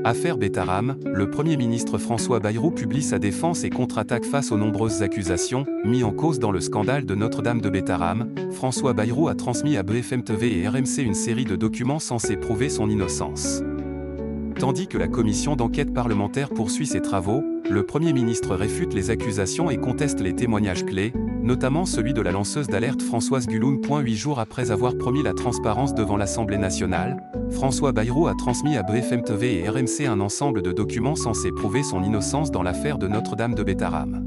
Affaire Betaram, le Premier ministre François Bayrou publie sa défense et contre-attaque face aux nombreuses accusations mis en cause dans le scandale de Notre-Dame de Betaram. François Bayrou a transmis à BFM TV et RMC une série de documents censés prouver son innocence. Tandis que la commission d'enquête parlementaire poursuit ses travaux, le Premier ministre réfute les accusations et conteste les témoignages clés, notamment celui de la lanceuse d'alerte Françoise Guloun. 8 jours après avoir promis la transparence devant l'Assemblée nationale, François Bayrou a transmis à BFM TV et RMC un ensemble de documents censés prouver son innocence dans l'affaire de Notre-Dame de Betaram.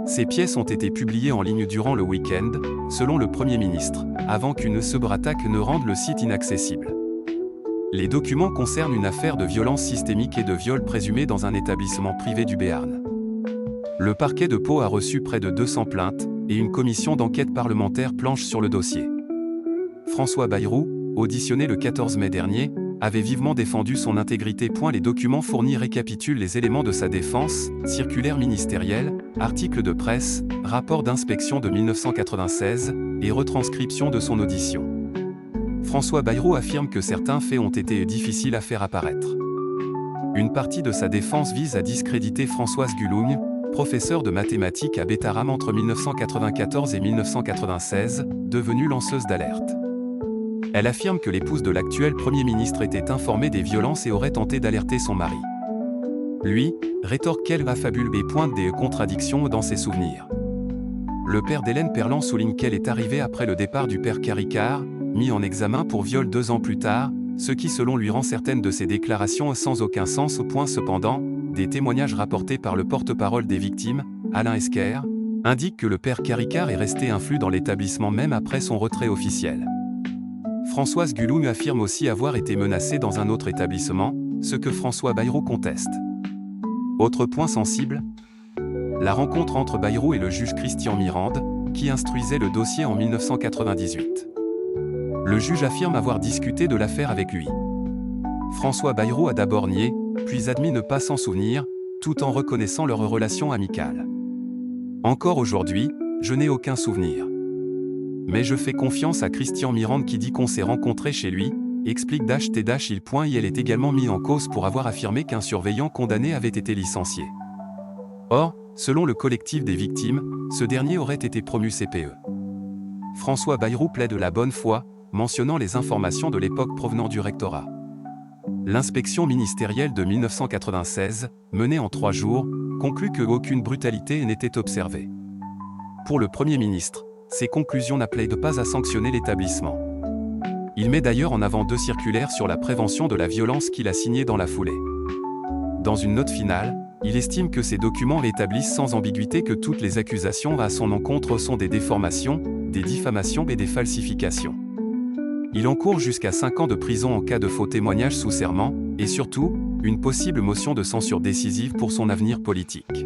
Ces pièces ont été publiées en ligne durant le week-end, selon le Premier ministre, avant qu'une cyberattaque ne rende le site inaccessible. Les documents concernent une affaire de violence systémique et de viol présumé dans un établissement privé du Béarn. Le parquet de Pau a reçu près de 200 plaintes, et une commission d'enquête parlementaire planche sur le dossier. François Bayrou, auditionné le 14 mai dernier, avait vivement défendu son intégrité. Les documents fournis récapitulent les éléments de sa défense, circulaire ministérielle, articles de presse, rapport d'inspection de 1996, et retranscription de son audition. François Bayrou affirme que certains faits ont été difficiles à faire apparaître. Une partie de sa défense vise à discréditer Françoise Guloun, professeure de mathématiques à Betaram entre 1994 et 1996, devenue lanceuse d'alerte. Elle affirme que l'épouse de l'actuel Premier ministre était informée des violences et aurait tenté d'alerter son mari. Lui, rétorque qu'elle affabule et pointe des contradictions dans ses souvenirs. Le père d'Hélène Perlan souligne qu'elle est arrivée après le départ du père Caricart, mis en examen pour viol 2 ans plus tard, ce qui selon lui rend certaines de ses déclarations sans aucun sens. Cependant, des témoignages rapportés par le porte-parole des victimes, Alain Esquer, indiquent que le père Caricart est resté influx dans l'établissement même après son retrait officiel. Françoise Guloun affirme aussi avoir été menacée dans un autre établissement, ce que François Bayrou conteste. Autre point sensible, la rencontre entre Bayrou et le juge Christian Mirande, qui instruisait le dossier en 1998. Le juge affirme avoir discuté de l'affaire avec lui. François Bayrou a d'abord nié, puis admis ne pas s'en souvenir, tout en reconnaissant leur relation amicale. Encore aujourd'hui, je n'ai aucun souvenir. Mais je fais confiance à Christian Mirande qui dit qu'on s'est rencontrés chez lui, explique il est également mis en cause pour avoir affirmé qu'un surveillant condamné avait été licencié. Or, selon le collectif des victimes, ce dernier aurait été promu CPE. François Bayrou plaide la bonne foi, mentionnant les informations de l'époque provenant du rectorat. L'inspection ministérielle de 1996, menée en 3 jours, conclut qu'aucune brutalité n'était observée. Pour le Premier ministre, ces conclusions n'appelaient pas à sanctionner l'établissement. Il met d'ailleurs en avant 2 circulaires sur la prévention de la violence qu'il a signées dans la foulée. Dans une note finale, il estime que ces documents établissent sans ambiguïté que toutes les accusations à son encontre sont des déformations, des diffamations et des falsifications. Il encourt jusqu'à 5 ans de prison en cas de faux témoignages sous serment, et surtout, une possible motion de censure décisive pour son avenir politique.